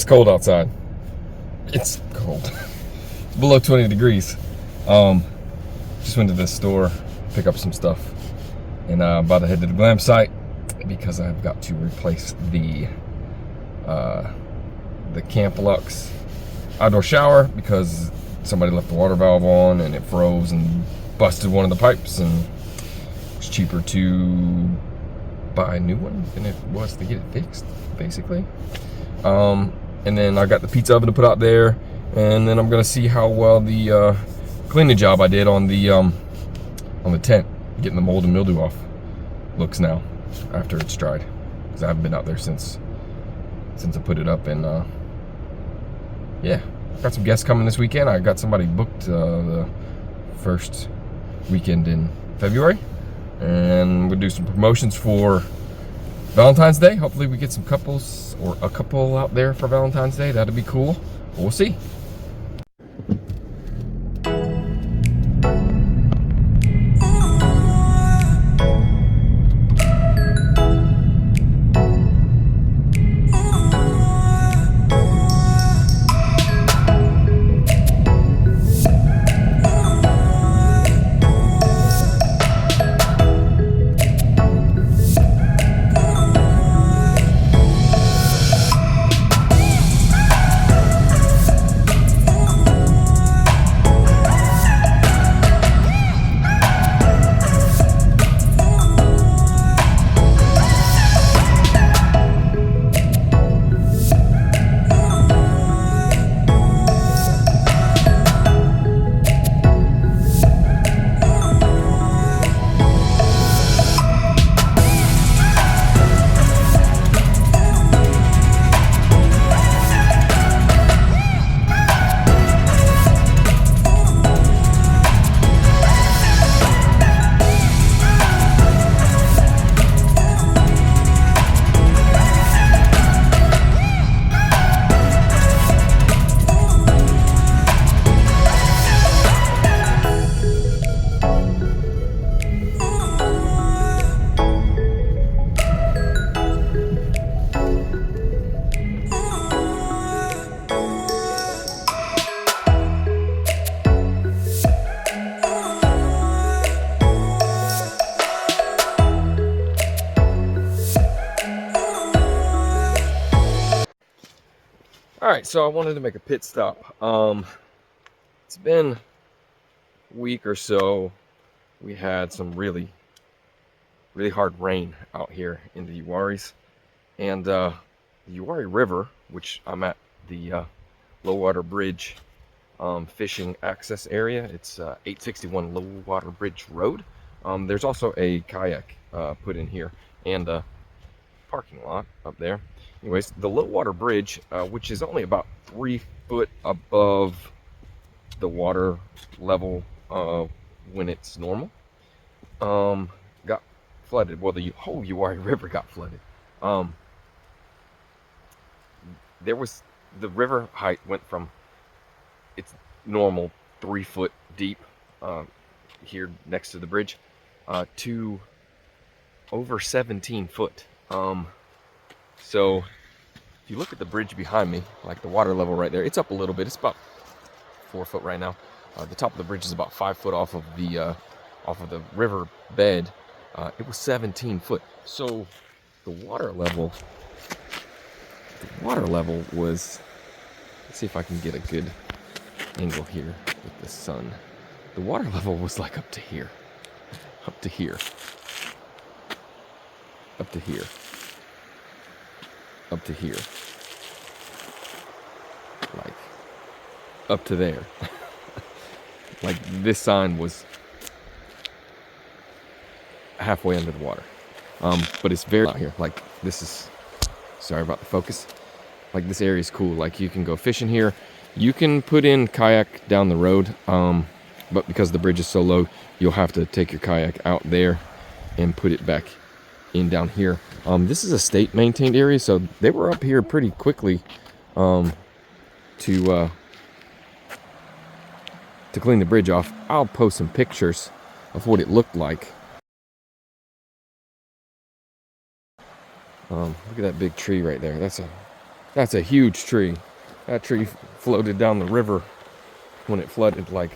cold outside. It's cold. Below 20 degrees. Just went to the store, pick up some stuff, and about to head to the glam site because I've got to replace the camplux outdoor shower because somebody left the water valve on and it froze and busted one of the pipes, and it's cheaper to buy a new one than it was to get it fixed, basically. And then I got the pizza oven to put out there, and then I'm gonna see how well the cleaning job I did on the tent, getting the mold and mildew off, looks now after it's dried, because I haven't been out there since I put it up. And yeah, got some guests coming this weekend. I got somebody booked the first weekend in February, and we'll do some promotions for Valentine's Day. Hopefully we get some couples or a couple out there for Valentine's Day. That'd be cool. But we'll see. Alright, so I wanted to make a pit stop. It's been a week or so. We had some really hard rain out here in the Uwaris. And the Uwari River, which I'm at the low water bridge fishing access area. It's 861 Low Water Bridge Road. There's also a kayak put in here and a parking lot up there. Anyways, the low water bridge, which is only about 3 foot above the water level when it's normal, got flooded. Well, the whole Uwari River got flooded. The river height went from its normal 3 foot deep here next to the bridge to over 17 foot. So if you look at the bridge behind me, like the water level right there, it's up a little bit. It's about 4 foot right now. The top of the bridge is about 5 foot off of the river bed. It was 17 foot. So the water level was, let's see if I can get a good angle here with the sun. The water level was like up to here, up to here, up to here, up to here, like up to there. Like this sign was halfway under the water. But it's very out here. Like this is, sorry about the focus. Like this area is cool. Like you can go fishing here. You can put in kayak down the road. But because the bridge is so low, you'll have to take your kayak out there and put it back in down here. This is a state maintained area, so they were up here pretty quickly to clean the bridge off. I'll post some pictures of what it looked like. Look at that big tree right there. That's That's a huge tree. That tree floated down the river when it flooded. Like,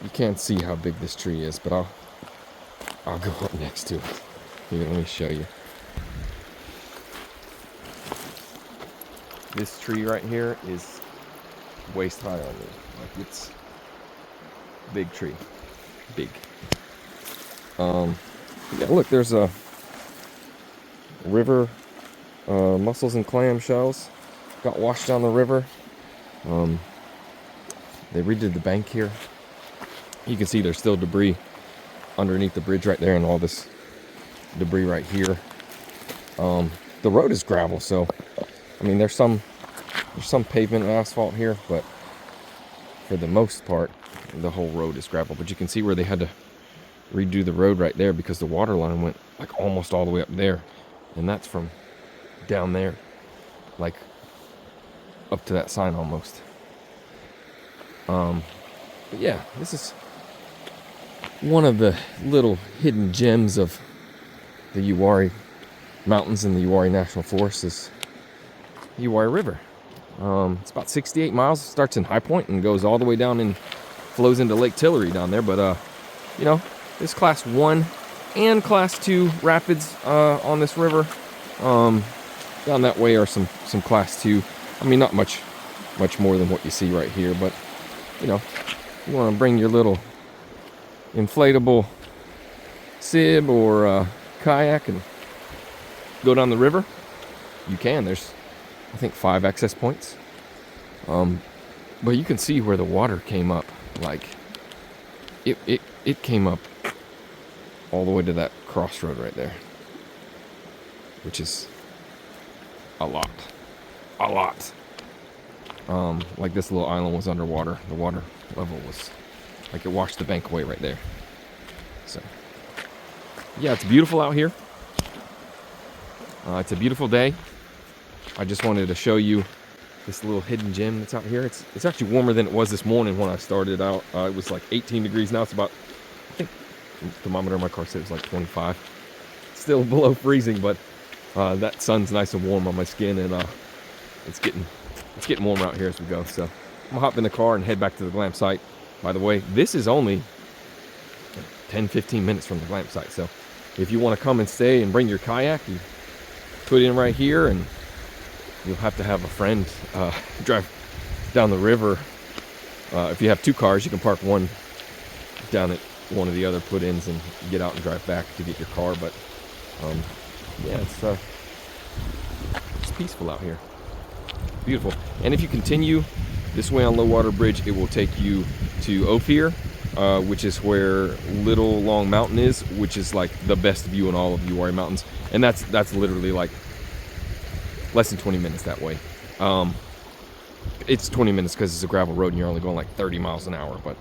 you can't see how big this tree is, but I'll go up next to it. Here, let me show you. This tree right here is waist high on me. Like, it's big tree. Big. Yeah, look, there's a river, mussels and clam shells got washed down the river. They redid the bank here. You can see there's still debris underneath the bridge right there, and all this debris right here. The road is gravel, so I mean there's some pavement and asphalt here, but for the most part the whole road is gravel. But you can see where they had to redo the road right there because the water line went like almost all the way up there, and that's from down there like up to that sign almost. But yeah, this is one of the little hidden gems of the Uwharrie Mountains in the Uwharrie National Forest is the Uwharrie River. It's about 68 miles. It starts in High Point and goes all the way down and flows into Lake Tillery down there. But you know, there's class 1 and class 2 rapids on this river. Down that way are some class 2. I mean, not much more than what you see right here, but you know, you want to bring your little inflatable sib or kayak and go down the river, you can. There's, I think, 5 access points. But you can see where the water came up. Like, it came up all the way to that crossroad right there, which is a lot. Like, this little island was underwater. The water level was like, it washed the bank away right there. So yeah, it's beautiful out here. It's a beautiful day. I just wanted to show you this little hidden gem that's out here. It's actually warmer than it was this morning when I started out. It was like 18 degrees. Now it's about, I think the thermometer in my car said it was like 25. Still below freezing, but that sun's nice and warm on my skin, and it's getting warmer out here as we go. So I'm gonna hop in the car and head back to the glam site. By the way, this is only 10-15 minutes from the glam site. So if you want to come and stay and bring your kayak, you put it in right here, and you'll have to have a friend drive down the river. If you have 2 cars, you can park one down at one of the other put-ins and get out and drive back to get your car. But yeah, it's peaceful out here. Beautiful. And if you continue this way on Low Water Bridge, it will take you to Ophir, which is where Little Long Mountain is, which is like the best view in all of Uwharrie Mountains. And that's literally like less than 20 minutes that way. It's 20 minutes because it's a gravel road and you're only going like 30 miles an hour. But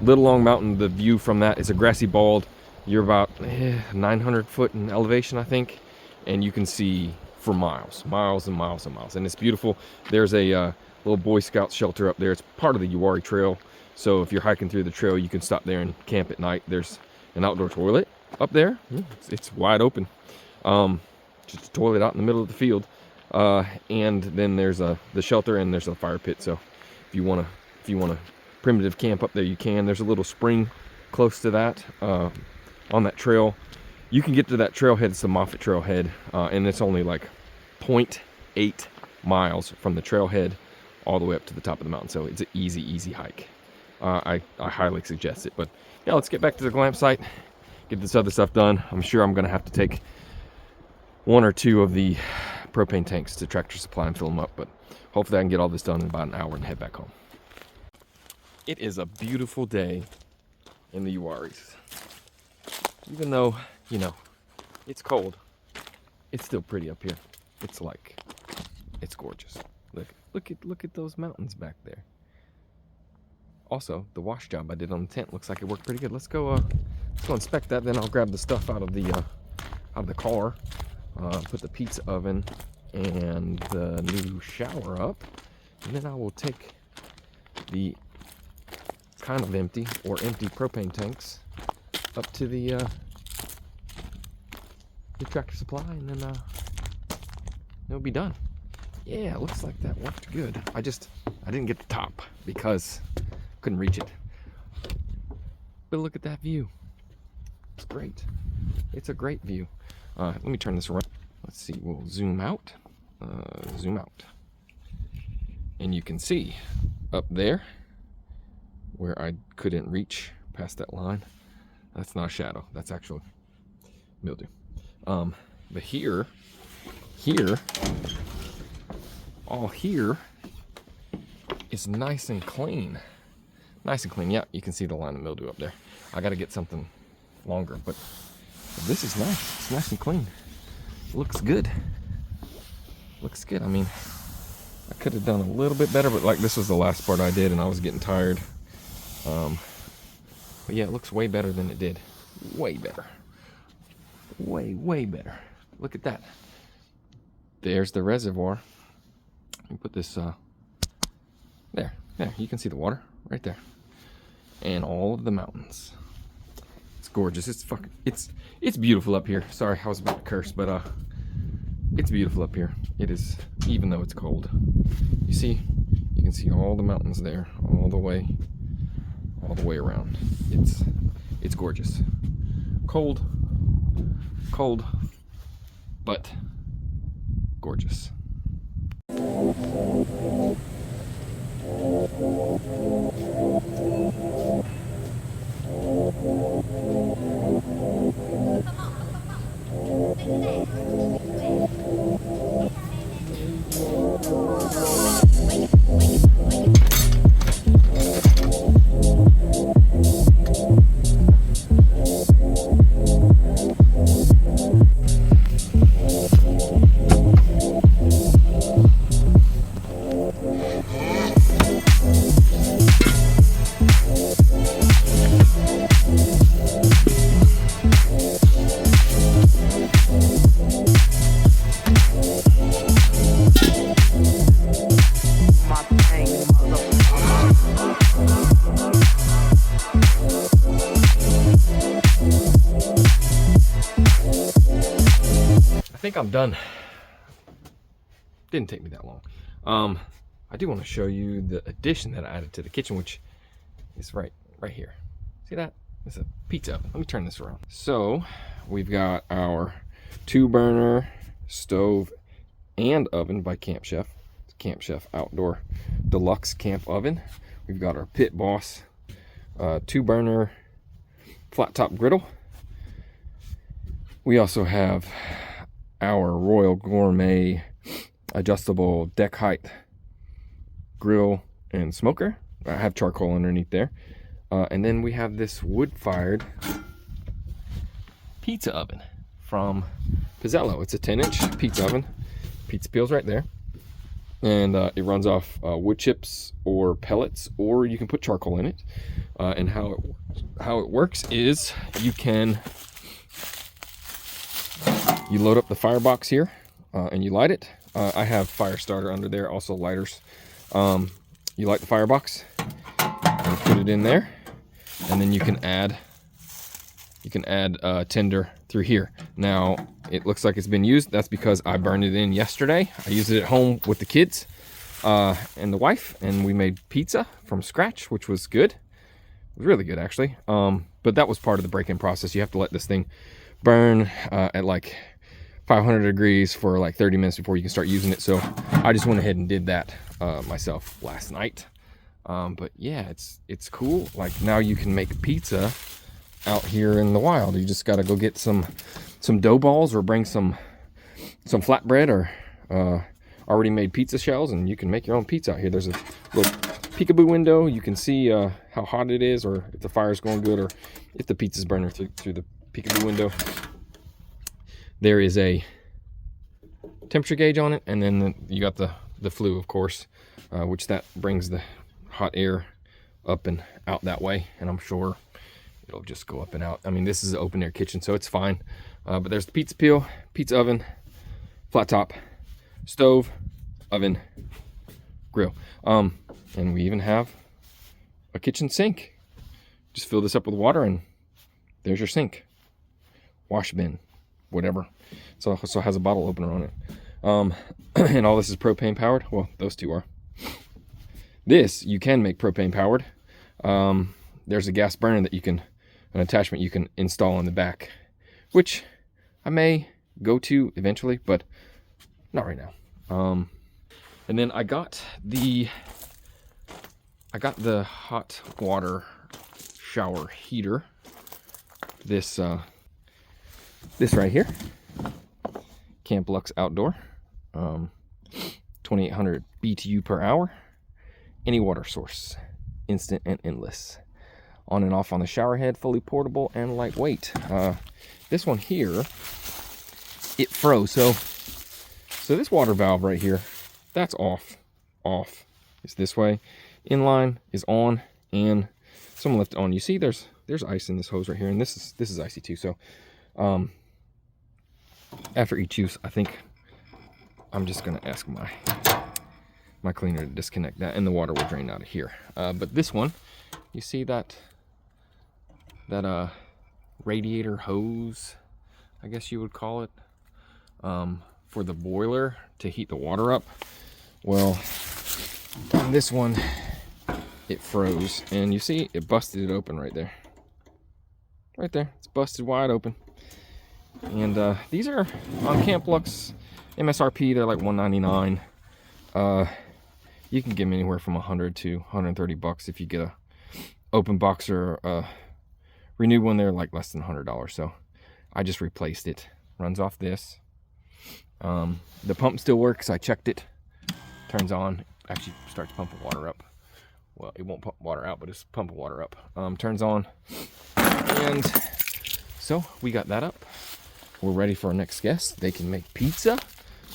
Little Long Mountain, the view from that is a grassy bald. You're about 900 foot in elevation, I think, and you can see for miles and miles and miles, and it's beautiful. There's a little Boy Scout shelter up there. It's part of the Uwharrie Trail, so if you're hiking through the trail, you can stop there and camp at night. There's an outdoor toilet up there. It's wide open, just a toilet out in the middle of the field, and then there's the shelter, and there's a fire pit. So if you want to primitive camp up there, you can. There's a little spring close to that on that trail. You can get to that trailhead. It's the Moffett Trailhead, and it's only like 0.8 miles from the trailhead all the way up to the top of the mountain. So it's an easy hike. I highly suggest it. But yeah, let's get back to the glam site, get this other stuff done. I'm sure I'm going to have to take 1 or 2 of the propane tanks to Tractor Supply and fill them up. But hopefully I can get all this done in about an hour and head back home. It is a beautiful day in the Uwharries. Even though, you know, it's cold, it's still pretty up here. It's gorgeous. Look at those mountains back there. Also, the wash job I did on the tent looks like it worked pretty good. Let's go inspect that. Then I'll grab the stuff out of the car, put the pizza oven and the new shower up, and then I will take the kind of empty propane tanks up to the Tractor Supply, and then it'll be done. yeah, it looks like that worked good. I didn't get the top because I couldn't reach it. But look at that view. It's great. It's a great view. Let me turn this around. Let's see, we'll zoom out. Zoom out. And you can see up there where I couldn't reach past that line. That's not a shadow. That's actually mildew. But here, all here is nice and clean. Nice and clean. Yeah, you can see the line of mildew up there. I got to get something longer, but this is nice. It's nice and clean. Looks good. Looks good. I mean, I could have done a little bit better, but like this was the last part I did and I was getting tired. But yeah, it looks way better than it did. Way better. Way better. Look at that. There's the reservoir. Let me put this, there, you can see the water right there. And all of the mountains. It's gorgeous. It's beautiful up here. Sorry, I was about to curse, but it's beautiful up here. It is, even though it's cold. You can see all the mountains there, all the way around. It's gorgeous. Cold, but gorgeous. I think I'm done. Didn't take me that long. I do want to show you the addition that I added to the kitchen, which is right here. See that? It's a pizza oven. Let me turn this around. So we've got our 2-burner stove and oven by Camp Chef. It's Camp Chef Outdoor Deluxe Camp Oven. We've got our Pit Boss 2-burner flat top griddle. We also have our Royal Gourmet adjustable deck height grill and smoker. I have charcoal underneath there. And then we have this wood-fired pizza oven from Pizzello. It's a 10-inch pizza oven. Pizza peels right there. And it runs off wood chips or pellets, or you can put charcoal in it. And how it works is you load up the firebox here and you light it. I have fire starter under there, also lighters. You light the firebox and put it in there, and then you can add tinder through here. Now it looks like it's been used. That's because I burned it in yesterday. I used it at home with the kids and the wife, and we made pizza from scratch, which was good. It was really good, actually. But that was part of the break-in process. You have to let this thing burn at like 500 degrees for like 30 minutes before you can start using it. So I just went ahead and did that myself last night. But yeah, it's cool. Like now you can make pizza out here in the wild. You just got to go get some dough balls or bring some flatbread or already made pizza shells, and you can make your own pizza out here. There's a little peekaboo window. You can see how hot it is, or if the fire's going good, or if the pizza's burning through the peekaboo window. There is a temperature gauge on it, and then you got the flue, of course, which that brings the hot air up and out that way, and I'm sure it'll just go up and out. I mean, this is an open air kitchen, so it's fine. But there's the pizza peel, pizza oven, flat top, stove, oven, grill. And we even have a kitchen sink. Just fill this up with water and there's your sink. Wash bin, whatever. So it also has a bottle opener on it. And all this is propane powered. Well, those two are. This you can make propane powered. There's a gas burner that an attachment you can install in the back, which I may go to eventually, but not right now. And then I got the hot water shower heater. This right here, Camplux Outdoor, 2800 BTU per hour, any water source, instant and endless, on and off on the shower head, fully portable and lightweight. This one here, it froze. So this water valve right here, that's off. It's this way. Inline is on, and someone left it on. You see, there's ice in this hose right here, and this is icy too. So, after each use, I think I'm just gonna ask my cleaner to disconnect that, and the water will drain out of here. But this one, you see that radiator hose, I guess you would call it, for the boiler to heat the water up. Well, on this one, it froze, and you see it busted it open right there. Right there, it's busted wide open. And these are on Camplux MSRP. They're like $199. You can get them anywhere from $100 to $130 if you get a open box or a renewed one. They're like less than $100. So I just replaced it. Runs off this. The pump still works. I checked it. Turns on. Actually starts pumping water up. Well, it won't pump water out, but it's pumping water up. Turns on. And so we got that up. We're ready for our next guest. They can make pizza.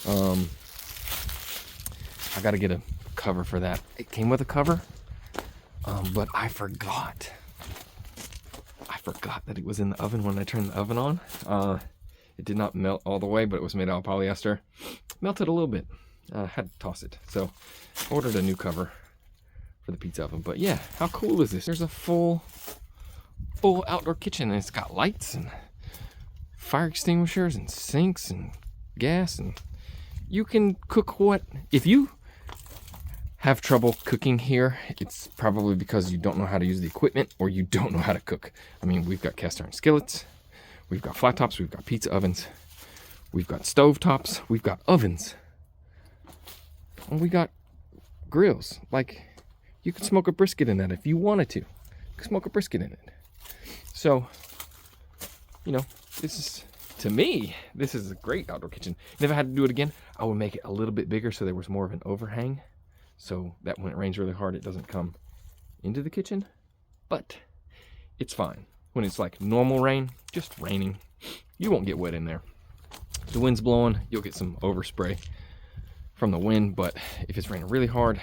I got to get a cover for that. It came with a cover, but I forgot that it was in the oven when I turned the oven on. It did not melt all the way, but it was made out of polyester. Melted a little bit. Had to toss it. So ordered a new cover for the pizza oven. But yeah, how cool is this? There's a full outdoor kitchen, and it's got lights and fire extinguishers and sinks and gas, and you can cook if you have trouble cooking here, it's probably because you don't know how to use the equipment, or you don't know how to cook. I mean, we've got cast iron skillets, we've got flat tops, we've got pizza ovens, we've got stove tops, we've got ovens, and we got grills. Like, you could smoke a brisket in that if you wanted to. You could smoke a brisket in it. So, you know, to me, this is a great outdoor kitchen. And if I had to do it again, I would make it a little bit bigger so there was more of an overhang, so that when it rains really hard, it doesn't come into the kitchen. But it's fine. When it's like normal rain, just raining, you won't get wet in there. If the wind's blowing, you'll get some overspray from the wind, but if it's raining really hard,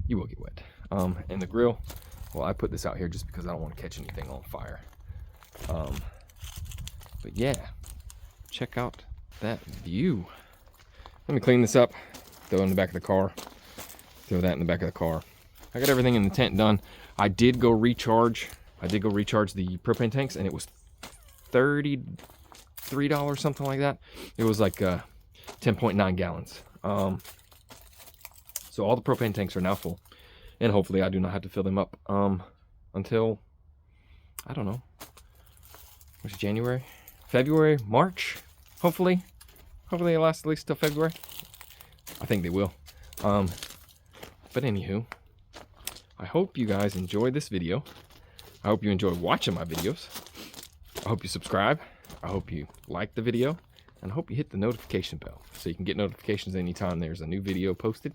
you will get wet. And the grill, well, I put this out here just because I don't want to catch anything on fire. But yeah, check out that view. Let me clean this up, throw it in the back of the car, throw that in the back of the car. I got everything in the tent done. I did go recharge the propane tanks, and it was $33, something like that. It was like 10.9 gallons. So all the propane tanks are now full, and hopefully I do not have to fill them up until, I don't know, what's January, February, March, hopefully they last at least till February. I think they will. But anywho, I hope you guys enjoyed this video. I hope you enjoy watching my videos. I hope you subscribe. I hope you like the video, and I hope you hit the notification bell so you can get notifications anytime there's a new video posted,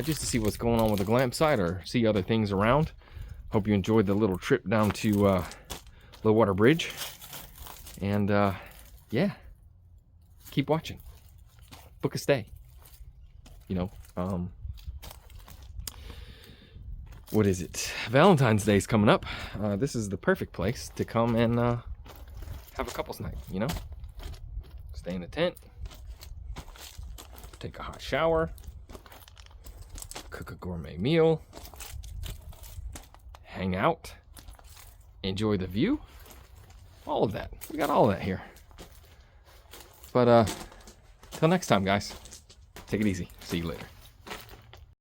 just to see what's going on with the glamp site or see other things around. Hope you enjoyed the little trip down to Low Water Bridge, and yeah, keep watching. Book a stay. You know, what is it? Valentine's Day is coming up. This is the perfect place to come and have a couples night, you know? Stay in the tent, take a hot shower, cook a gourmet meal, hang out, enjoy the view, all of that. We got all of that here. But till next time, guys. Take it easy. See you later.